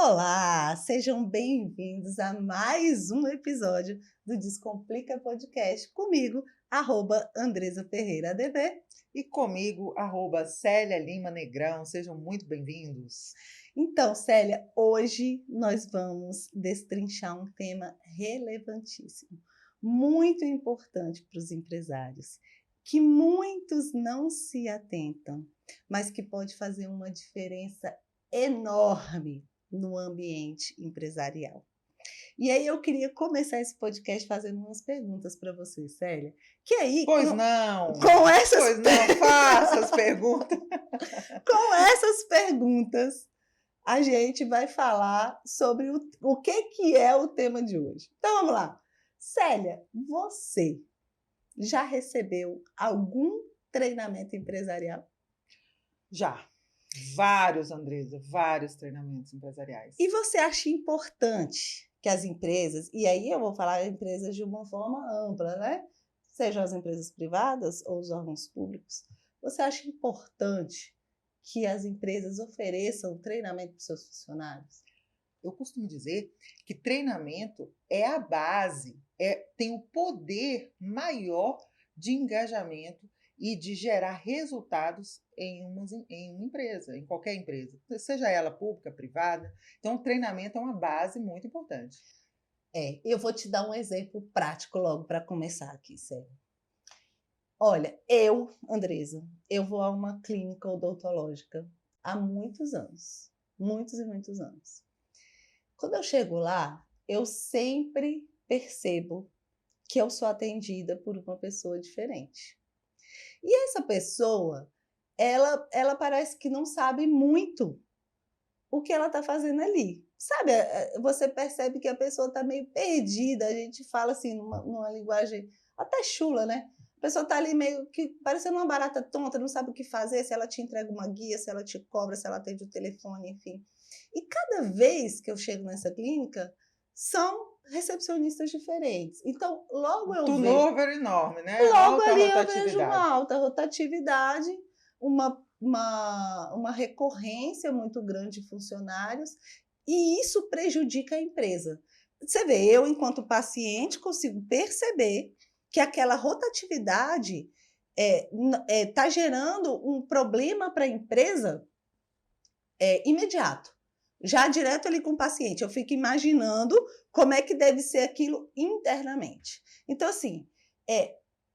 Olá, sejam bem-vindos a mais um episódio do Descomplica Podcast comigo, @Andresa Ferreira ADV. E comigo, @Célia Lima Negrão. Sejam muito bem-vindos. Então, Célia, hoje nós vamos destrinchar um tema relevantíssimo, muito importante para os empresários, que muitos não se atentam, mas que pode fazer uma diferença enorme no ambiente empresarial. E aí eu queria começar esse podcast fazendo umas perguntas para você, Célia. Que aí, Pois não, faça as perguntas. Com essas perguntas, a gente vai falar sobre o que é o tema de hoje. Então vamos lá. Célia, você já recebeu algum treinamento empresarial? Já. Vários, Andresa, vários treinamentos empresariais. E você acha importante que as empresas, e aí eu vou falar empresas de uma forma ampla, né? Sejam as empresas privadas ou os órgãos públicos, você acha importante que as empresas ofereçam treinamento para os seus funcionários? Eu costumo dizer que treinamento é a base, tem o poder maior de engajamento e de gerar resultados em uma empresa, em qualquer empresa, seja ela pública, privada. Então, o treinamento é uma base muito importante. Eu vou te dar um exemplo prático logo para começar aqui, Célia. Olha, Andresa, eu vou a uma clínica odontológica há muitos anos, muitos e muitos anos. Quando eu chego lá, eu sempre percebo que eu sou atendida por uma pessoa diferente. E essa pessoa, ela parece que não sabe muito o que ela está fazendo ali. Sabe, você percebe que a pessoa está meio perdida, a gente fala assim, numa linguagem até chula, né? A pessoa está ali meio que parecendo uma barata tonta, não sabe o que fazer, se ela te entrega uma guia, se ela te cobra, se ela atende o telefone, enfim. E cada vez que eu chego nessa clínica, são recepcionistas diferentes. Então, logo eu vejo... O turnover enorme, né? Logo Alta ali eu rotatividade. vejo uma alta rotatividade, uma recorrência muito grande de funcionários, e isso prejudica a empresa. Você vê, eu, enquanto paciente, consigo perceber que aquela rotatividade está gerando um problema para a empresa imediato. Já direto ali com o paciente, eu fico imaginando como é que deve ser aquilo internamente. Então, assim,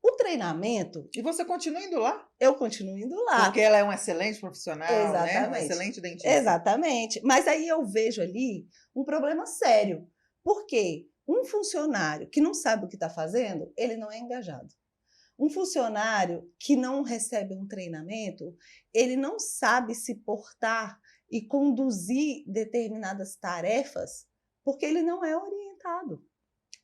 o treinamento... E você continua indo lá? Eu continuo indo lá. Porque ela é um excelente profissional, Exatamente. né? Um excelente dentista. Exatamente. Mas aí eu vejo ali um problema sério. Porque um funcionário que não sabe o que está fazendo, ele não é engajado. Um funcionário que não recebe um treinamento, ele não sabe se portar e conduzir determinadas tarefas, porque ele não é orientado.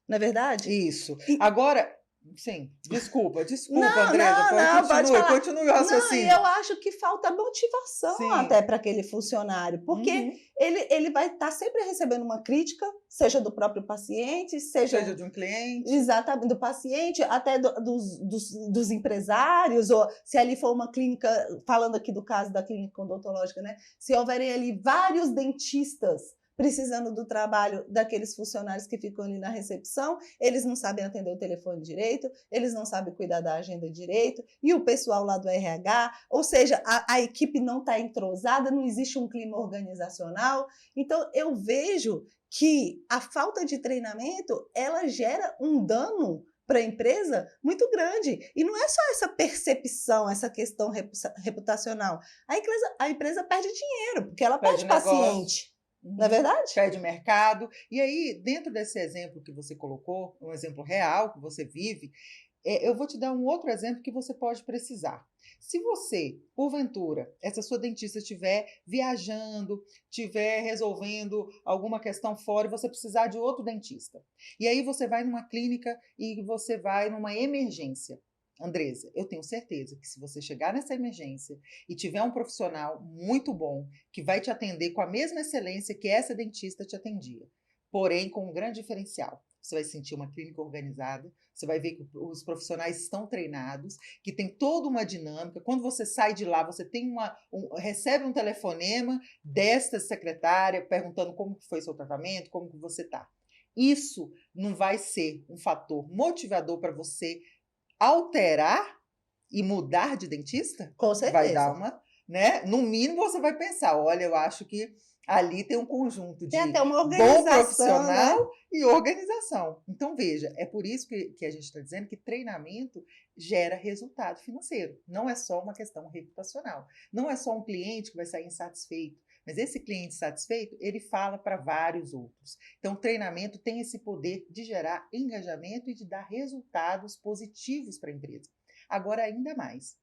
Não é verdade? Isso. Agora, sim, desculpa, não, Andresa, continue o raciocínio. Não, eu acho que falta motivação até para aquele funcionário, porque ele vai estar sempre recebendo uma crítica, seja do próprio paciente, seja de um cliente. Exatamente, do paciente, até dos empresários, ou se ali for uma clínica, falando aqui do caso da clínica odontológica, né? Se houverem ali vários dentistas precisando do trabalho daqueles funcionários que ficam ali na recepção, eles não sabem atender o telefone direito, eles não sabem cuidar da agenda direito, e o pessoal lá do RH, ou seja, a equipe não está entrosada, não existe um clima organizacional. Então, eu vejo que a falta de treinamento, ela gera um dano para a empresa muito grande. E não é só essa percepção, essa questão reputacional. A empresa perde dinheiro, porque ela perde paciente. Não é verdade? Perde mercado. E aí, dentro desse exemplo que você colocou, um exemplo real que você vive, eu vou te dar um outro exemplo que você pode precisar. Se você, porventura, essa sua dentista estiver viajando, estiver resolvendo alguma questão fora e você precisar de outro dentista, e aí você vai numa clínica e você vai numa emergência. Andresa, eu tenho certeza que se você chegar nessa emergência e tiver um profissional muito bom, que vai te atender com a mesma excelência que essa dentista te atendia, porém com um grande diferencial. você vai sentir uma clínica organizada, você vai ver que os profissionais estão treinados, que tem toda uma dinâmica. Quando você sai de lá, você tem recebe um telefonema desta secretária perguntando como que foi seu tratamento, como que você está. Isso não vai ser um fator motivador para você alterar e mudar de dentista? Com Vai dar certeza. uma, né? No mínimo você vai pensar, olha, eu acho que ali tem um conjunto Tem de até uma bom organização, né? profissional e organização. Então, veja, é por isso que a gente está dizendo que treinamento gera resultado financeiro. Não é só uma questão reputacional. Não é só um cliente que vai sair insatisfeito. Mas esse cliente satisfeito, ele fala para vários outros. Então, o treinamento tem esse poder de gerar engajamento e de dar resultados positivos para a empresa. Agora, ainda mais,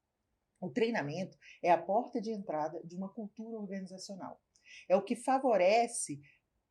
o treinamento é a porta de entrada de uma cultura organizacional. É o que favorece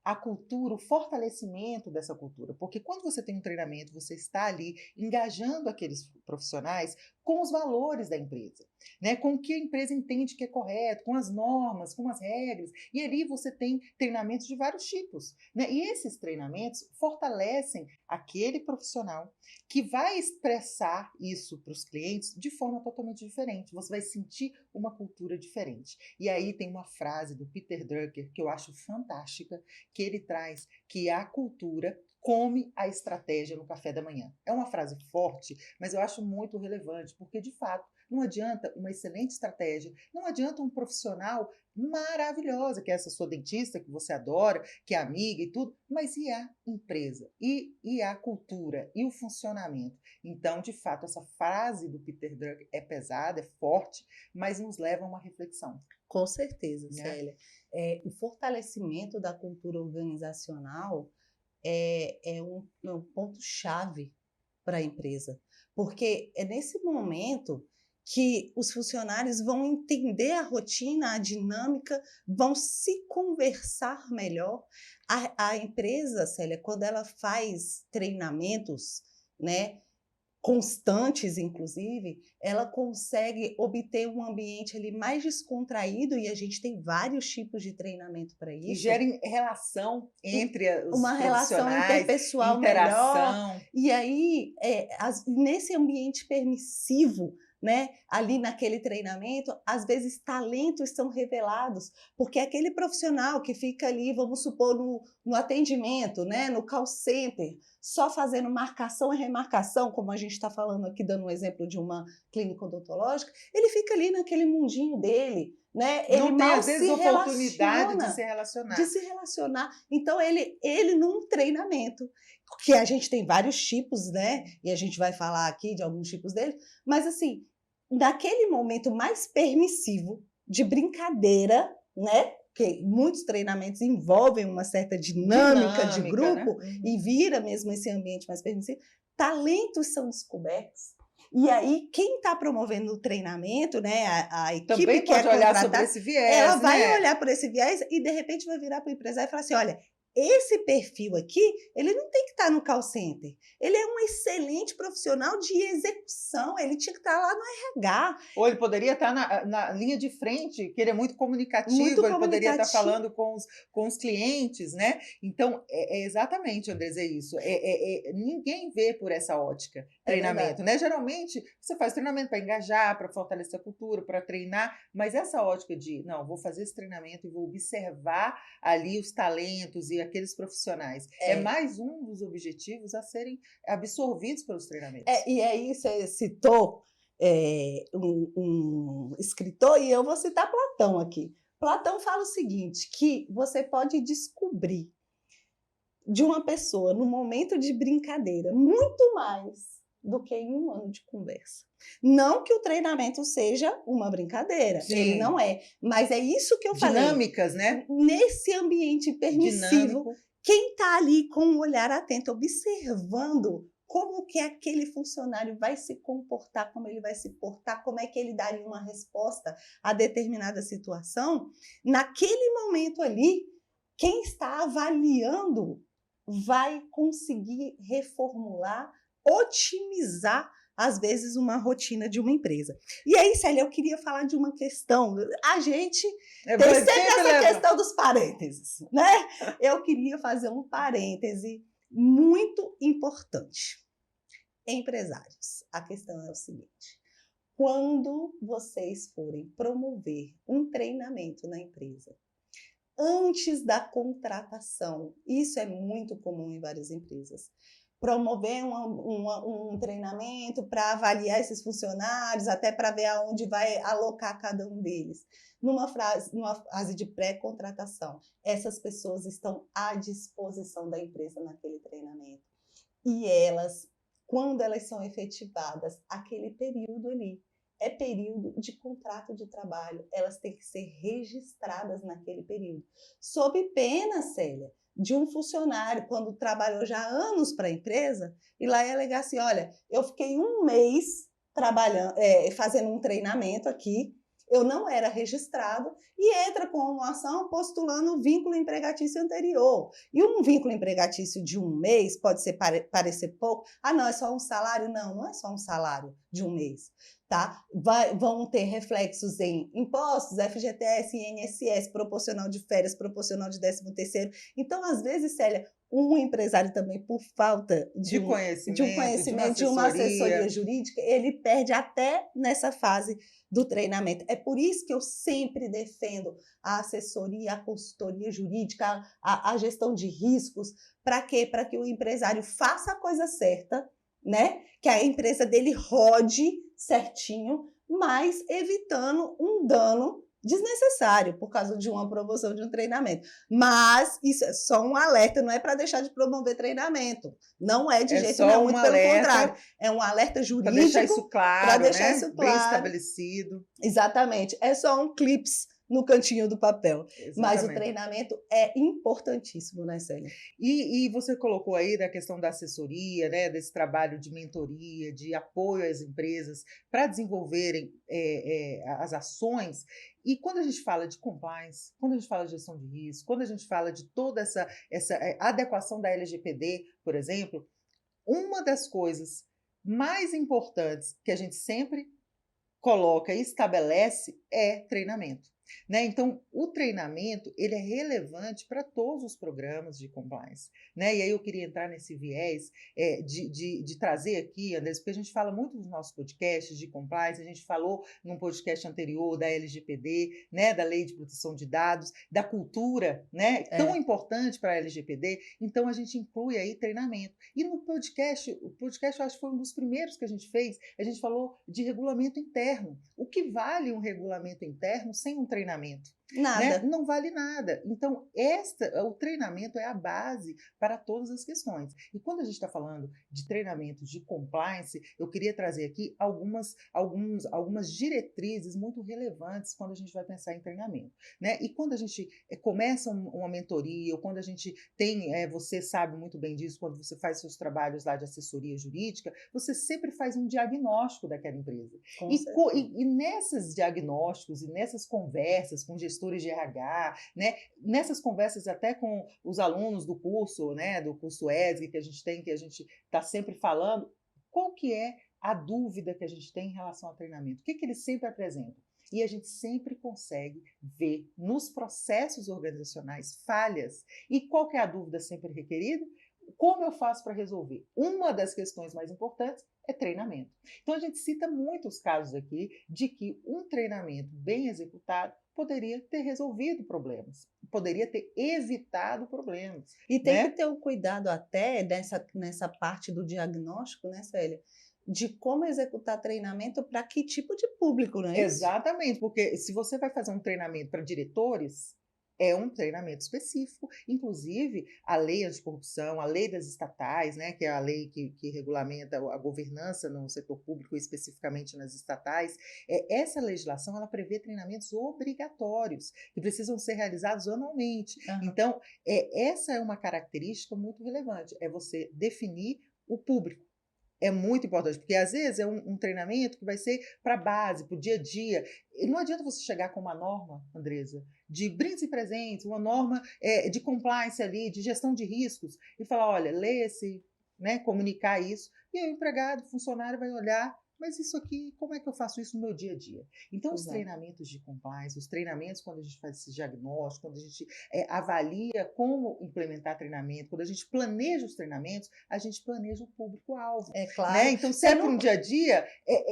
a cultura, o fortalecimento dessa cultura. Porque quando você tem um treinamento, você está ali engajando aqueles profissionais com os valores da empresa, né? Com o que a empresa entende que é correto, com as normas, com as regras. E ali você tem treinamentos de vários tipos, né? E esses treinamentos fortalecem aquele profissional que vai expressar isso para os clientes de forma totalmente diferente. Você vai sentir uma cultura diferente. E aí tem uma frase do Peter Drucker que eu acho fantástica, que ele traz que a cultura come a estratégia no café da manhã. É uma frase forte, mas eu acho muito relevante, porque, de fato, não adianta uma excelente estratégia, não adianta um profissional maravilhosa, que é essa sua dentista que você adora, que é amiga e tudo, mas e a empresa? E a cultura? E o funcionamento? Então, de fato, essa frase do Peter Drucker é pesada, é forte, mas nos leva a uma reflexão. Com certeza, Né? Célia. O fortalecimento da cultura organizacional é um ponto-chave para a empresa, porque é nesse momento que os funcionários vão entender a rotina, a dinâmica, vão se conversar melhor. A empresa, Célia, quando ela faz treinamentos, né, constantes, inclusive, ela consegue obter um ambiente ali mais descontraído, e a gente tem vários tipos de treinamento para E isso. gera relação entre os uma relação profissionais, interpessoal interação. melhor. E aí, nesse ambiente permissivo, né, ali naquele treinamento, às vezes talentos são revelados, porque aquele profissional que fica ali, vamos supor, no atendimento, né, no call center, só fazendo marcação e remarcação, como a gente está falando aqui, dando um exemplo de uma clínica odontológica, ele fica ali naquele mundinho dele, né? Ele não tem, às vezes, oportunidade de se relacionar. Então, ele num treinamento, que a gente tem vários tipos, né? E a gente vai falar aqui de alguns tipos deles, mas assim, naquele momento mais permissivo, de brincadeira, né? Porque muitos treinamentos envolvem uma certa dinâmica de grupo, né? E vira mesmo esse ambiente mais permissivo, talentos são descobertos. E aí, quem está promovendo o treinamento, né, a equipe também que pode olhar sobre esse viés, ela vai né? olhar por esse viés e, de repente, vai virar para o empresário e falar assim, olha, esse perfil aqui, ele não tem que estar no call center. Ele é um excelente profissional de execução, ele tinha que estar lá no RH. Ou ele poderia estar na linha de frente, que ele é muito comunicativo, ele poderia estar falando com os clientes, né? Então, exatamente, Andresa, é isso. Ninguém vê por essa ótica treinamento, né? Geralmente, você faz treinamento para engajar, para fortalecer a cultura, para treinar, mas essa ótica de, não, vou fazer esse treinamento e vou observar ali os talentos e aqueles profissionais. É mais um dos objetivos a serem absorvidos pelos treinamentos. E aí você citou um escritor, e eu vou citar Platão aqui. Platão fala o seguinte, que você pode descobrir de uma pessoa no momento de brincadeira muito mais do que em um ano de conversa. Não que o treinamento seja uma brincadeira, sim, ele não é, mas é isso que eu falei. Dinâmicas, né? Nesse ambiente permissivo, quem está ali com um olhar atento, observando como que aquele funcionário vai se comportar, como ele vai se portar, como é que ele daria uma resposta a determinada situação, naquele momento ali, quem está avaliando vai conseguir reformular, otimizar, às vezes, uma rotina de uma empresa. E aí, Célia, eu queria falar de uma questão. A gente tem sempre essa questão dos parênteses, né? Eu queria fazer um parêntese Muito importante. Empresários, a questão é o seguinte: quando vocês forem promover um treinamento na empresa, antes da contratação, isso é muito comum em várias empresas, promover um treinamento para avaliar esses funcionários, até para ver aonde vai alocar cada um deles. Numa fase de pré-contratação, essas pessoas estão à disposição da empresa naquele treinamento. E elas, quando elas são efetivadas, aquele período ali é período de contrato de trabalho, elas têm que ser registradas naquele período. Sob pena, Célia, de um funcionário, quando trabalhou já anos para a empresa, e lá ia alegar assim: olha, eu fiquei um mês trabalhando, fazendo um treinamento aqui, eu não era registrado, e entra com uma ação postulando um vínculo empregatício anterior. E um vínculo empregatício de um mês pode parecer pouco. Ah, não, é só um salário? Não, não é só um salário de um mês. Tá? Vão ter reflexos em impostos, FGTS, INSS, proporcional de férias, proporcional de 13º. Então, às vezes, Célia, um empresário também, por falta de um conhecimento, de uma assessoria jurídica, ele perde até nessa fase do treinamento. É por isso que eu sempre defendo a assessoria, a consultoria jurídica, a gestão de riscos. Para quê? Para que o empresário faça a coisa certa, né? Que a empresa dele rode certinho, mas evitando um dano desnecessário por causa de uma promoção de um treinamento. Mas isso é só um alerta, não é para deixar de promover treinamento. Não é de jeito nenhum, muito pelo contrário. É um alerta jurídico para deixar isso claro, para deixar isso claro, bem estabelecido. Exatamente. É só um clips no cantinho do papel. Exatamente. Mas o treinamento é importantíssimo, né, Célia? E você colocou aí da questão da assessoria, né, desse trabalho de mentoria, de apoio às empresas para desenvolverem as ações. E quando a gente fala de compliance, quando a gente fala de gestão de risco, quando a gente fala de toda essa adequação da LGPD, por exemplo, uma das coisas mais importantes que a gente sempre coloca e estabelece é treinamento. Né? Então, o treinamento ele é relevante para todos os programas de compliance. Né? E aí eu queria entrar nesse viés de trazer aqui, Andrés, porque a gente fala muito nos nossos podcasts de compliance, a gente falou num podcast anterior da LGPD, né? Da Lei de Proteção de Dados, da cultura, né? Tão importante para a LGPD, então a gente inclui aí treinamento. E no podcast, o podcast eu acho que foi um dos primeiros que a gente fez, a gente falou de regulamento interno. O que vale um regulamento interno sem um treinamento? Nada. Né? Não vale nada. Então, o treinamento é a base para todas as questões. E quando a gente está falando de treinamento de compliance, eu queria trazer aqui algumas diretrizes muito relevantes quando a gente vai pensar em treinamento. Né? E quando a gente começa uma mentoria, ou quando a gente tem, você sabe muito bem disso, quando você faz seus trabalhos lá de assessoria jurídica, você sempre faz um diagnóstico daquela empresa. E nesses diagnósticos e nessas conversas com gestores de RH, né? Nessas conversas até com os alunos do curso, né? Do curso ESG que a gente tem, que a gente está sempre falando, qual que é a dúvida que a gente tem em relação ao treinamento? O que eles sempre apresentam? E a gente sempre consegue ver nos processos organizacionais falhas. E qual que é a dúvida sempre requerida? Como eu faço para resolver? Uma das questões mais importantes é treinamento. Então, a gente cita muitos casos aqui de que um treinamento bem executado poderia ter resolvido problemas, poderia ter evitado problemas. E tem que ter o cuidado até nessa parte do diagnóstico, né, Célia? De como executar treinamento para que tipo de público, não é isso? Exatamente, porque se você vai fazer um treinamento para diretores, é um treinamento específico, inclusive a lei anticorrupção, a lei das estatais, né, que é a lei que regulamenta a governança no setor público, especificamente nas estatais, essa legislação ela prevê treinamentos obrigatórios, que precisam ser realizados anualmente. Então, essa é uma característica muito relevante, é você definir o público. É muito importante, porque às vezes é um treinamento que vai ser para a base, para o dia a dia. E não adianta você chegar com uma norma, Andresa, de brindes e presentes, uma norma de compliance ali, de gestão de riscos, e falar, olha, lê esse, né, comunicar isso, e o empregado, o funcionário vai olhar mas isso aqui, como é que eu faço isso no meu dia a dia? Então, os Exato. treinamentos de compliance, os treinamentos quando a gente faz esse diagnóstico, quando a gente avalia como implementar treinamento, quando a gente planeja os treinamentos, a gente planeja o público-alvo. É claro. Né? Então, se é para um dia a dia,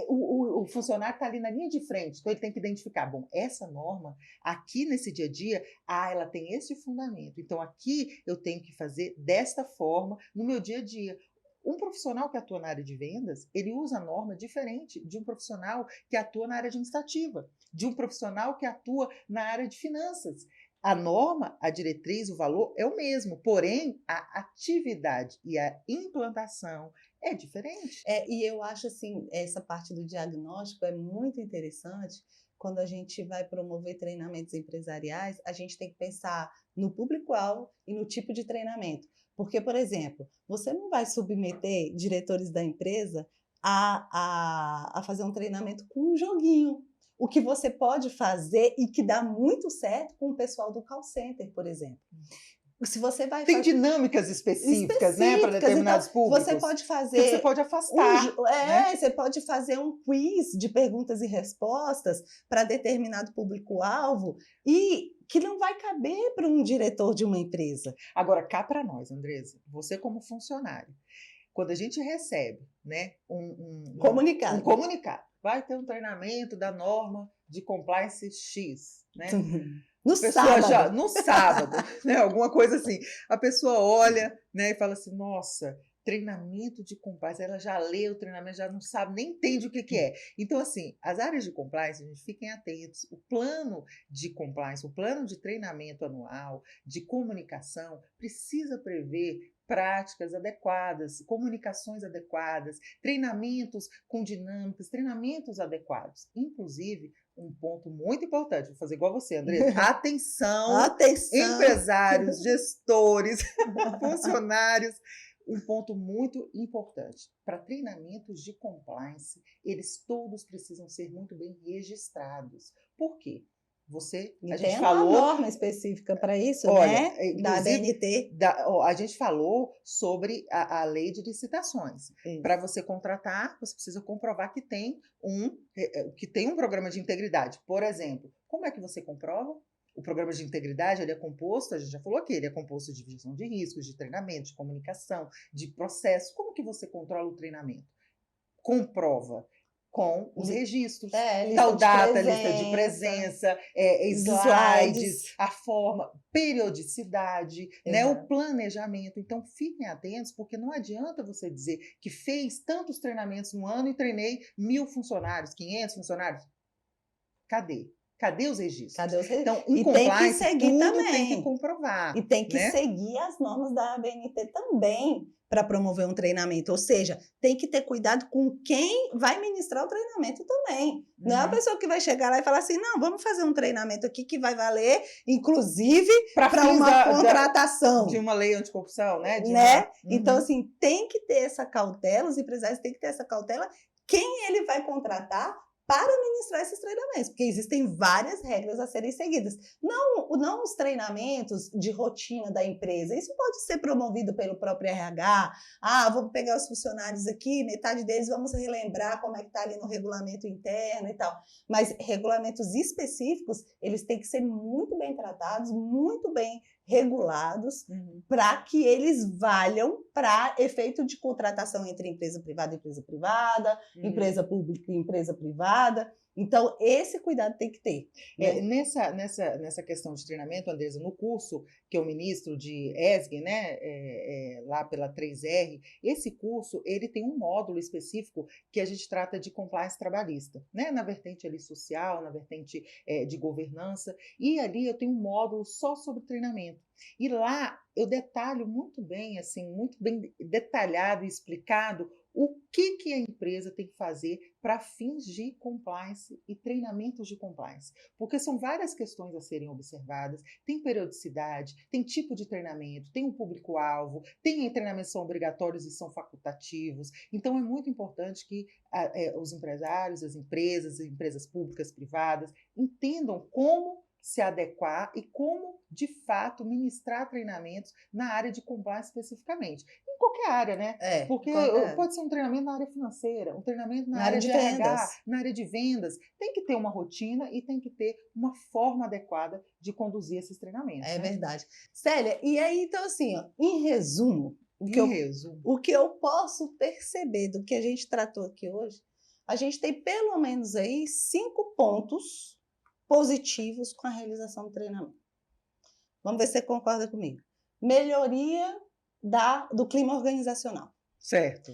o funcionário está ali na linha de frente, então ele tem que identificar, bom, essa norma, aqui nesse dia a dia, ela tem esse fundamento, então aqui eu tenho que fazer desta forma no meu dia a dia. Um profissional que atua na área de vendas, ele usa a norma diferente de um profissional que atua na área administrativa, de um profissional que atua na área de finanças. A norma, a diretriz, o valor é o mesmo, porém a atividade e a implantação é diferente. E eu acho assim, essa parte do diagnóstico é muito interessante. Quando a gente vai promover treinamentos empresariais, a gente tem que pensar no público-alvo e no tipo de treinamento. Porque, por exemplo, você não vai submeter diretores da empresa a fazer um treinamento com um joguinho. O que você pode fazer e que dá muito certo com o pessoal do call center, por exemplo. Se você vai Tem dinâmicas específicas, né, para determinados então, públicos. Você pode que fazer. você pode afastar. Né? Você pode fazer um quiz de perguntas e respostas para determinado público-alvo e que não vai caber para um diretor de uma empresa. Agora, cá para nós, Andresa, você como funcionário, quando a gente recebe, né, um comunicado, vai ter um treinamento da norma de compliance X, né? No sábado. No sábado, né? Alguma coisa assim. A pessoa olha, né, e fala assim, nossa, treinamento de compliance, ela já lê o treinamento, já não sabe, nem entende o que é. Então, assim, as áreas de compliance, gente, fiquem atentos. O plano de compliance, o plano de treinamento anual, de comunicação, precisa prever práticas adequadas, comunicações adequadas, treinamentos com dinâmicas, treinamentos adequados. Inclusive, um ponto muito importante, vou fazer igual você, Andresa. Atenção, empresários, gestores, funcionários. Um ponto muito importante, para treinamentos de compliance, eles todos precisam ser muito bem registrados. Por quê? A gente falou uma norma específica para isso, olha, né? Da ABNT. A gente falou sobre a lei de licitações. Para você contratar, você precisa comprovar que tem um programa de integridade. Por exemplo, como é que você comprova? O programa de integridade, ele é composto, a gente já falou aqui, ele é composto de gestão de riscos, de treinamento, de comunicação, de processo. Como que você controla o treinamento? Comprova com os registros, tal data, lista de presença, slides, a forma, periodicidade, né, o planejamento. Então, fiquem atentos, porque não adianta você dizer que fez tantos treinamentos no ano e treinei 1.000 funcionários, 500 funcionários. Cadê? Cadê os registros? Então, em compliance, tudo tem que comprovar. E tem que seguir as normas da ABNT também para promover um treinamento. Ou seja, tem que ter cuidado com quem vai ministrar o treinamento também. Não é a pessoa que vai chegar lá e falar assim, não, vamos fazer um treinamento aqui que vai valer, inclusive, para uma contratação. De uma lei anticorrupção, né? Então, assim, tem que ter essa cautela, os empresários têm que ter essa cautela, quem ele vai contratar para ministrar esses treinamentos, porque existem várias regras a serem seguidas. Não os treinamentos de rotina da empresa, isso pode ser promovido pelo próprio RH. Vamos pegar os funcionários aqui, metade deles vamos relembrar como é que está ali no regulamento interno e tal. Mas regulamentos específicos, eles têm que ser muito bem tratados, muito bem regulados, para que eles valham para efeito de contratação entre empresa privada e empresa privada, empresa pública e empresa privada. Então, esse cuidado tem que ter. Né? Nessa questão de treinamento, Andresa, no curso que eu ministro de ESG, né, lá pela 3R, esse curso ele tem um módulo específico que a gente trata de compliance trabalhista, né, na vertente ali social, na vertente de governança, e ali eu tenho um módulo só sobre treinamento. E lá eu detalho muito bem, assim, muito bem detalhado e explicado o que a empresa tem que fazer para fins de compliance e treinamentos de compliance. Porque são várias questões a serem observadas, tem periodicidade, tem tipo de treinamento, tem um público-alvo, tem treinamentos que são obrigatórios e são facultativos. Então, é muito importante que os empresários, as empresas públicas, privadas, entendam como se adequar e como, de fato, ministrar treinamentos na área de compliance especificamente. Em qualquer área, né? Porque pode ser um treinamento na área financeira, um treinamento na área de RH, na área de vendas. Tem que ter uma rotina e tem que ter uma forma adequada de conduzir esses treinamentos. É verdade. Célia, e aí, então, assim, ó, em resumo, o que eu posso perceber do que a gente tratou aqui hoje, a gente tem pelo menos aí 5 pontos positivos com a realização do treinamento. Vamos ver se você concorda comigo. Melhoria do clima organizacional. Certo.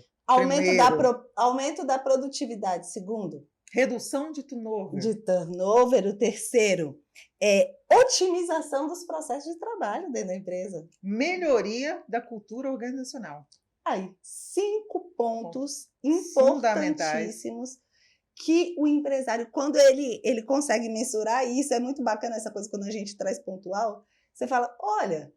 Aumento da produtividade. Segundo, redução de turnover. O terceiro é otimização dos processos de trabalho dentro da empresa. Melhoria da cultura organizacional. Aí, 5 pontos importantíssimos que o empresário, quando ele consegue mensurar isso, é muito bacana essa coisa quando a gente traz pontual, você fala, olha,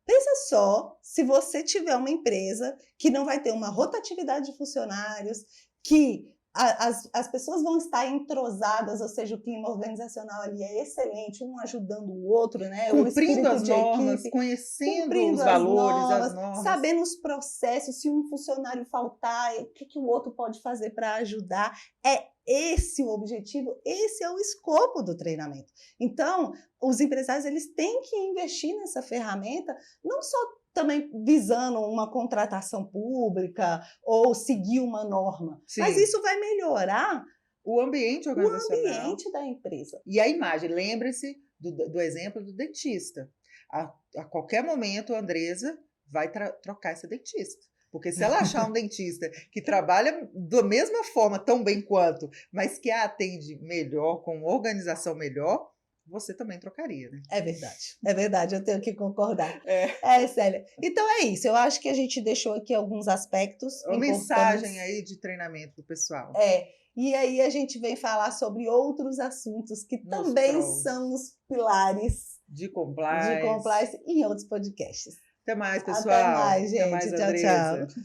pensa só se você tiver uma empresa que não vai ter uma rotatividade de funcionários, que as pessoas vão estar entrosadas, ou seja, o clima organizacional ali é excelente, um ajudando o outro, né? Cumprindo as normas, conhecendo os valores, as normas. Sabendo os processos, se um funcionário faltar, o que o outro pode fazer para ajudar. É esse o objetivo, esse é o escopo do treinamento. Então, os empresários eles têm que investir nessa ferramenta, não só também visando uma contratação pública ou seguir uma norma. Sim. Mas isso vai melhorar o ambiente organizacional. O ambiente da empresa. E a imagem, lembre-se do exemplo do dentista. A qualquer momento, a Andresa vai trocar essa dentista. Porque se ela achar um dentista que trabalha da mesma forma, tão bem quanto, mas que a atende melhor, com uma organização melhor, você também trocaria, né? É verdade, eu tenho que concordar. Célia. Então é isso, eu acho que a gente deixou aqui alguns aspectos uma mensagem aí de treinamento para o pessoal. E aí a gente vem falar sobre outros assuntos que também são os pilares de compliance em outros podcasts. Até mais, pessoal. Até mais, gente. Tchau, tchau.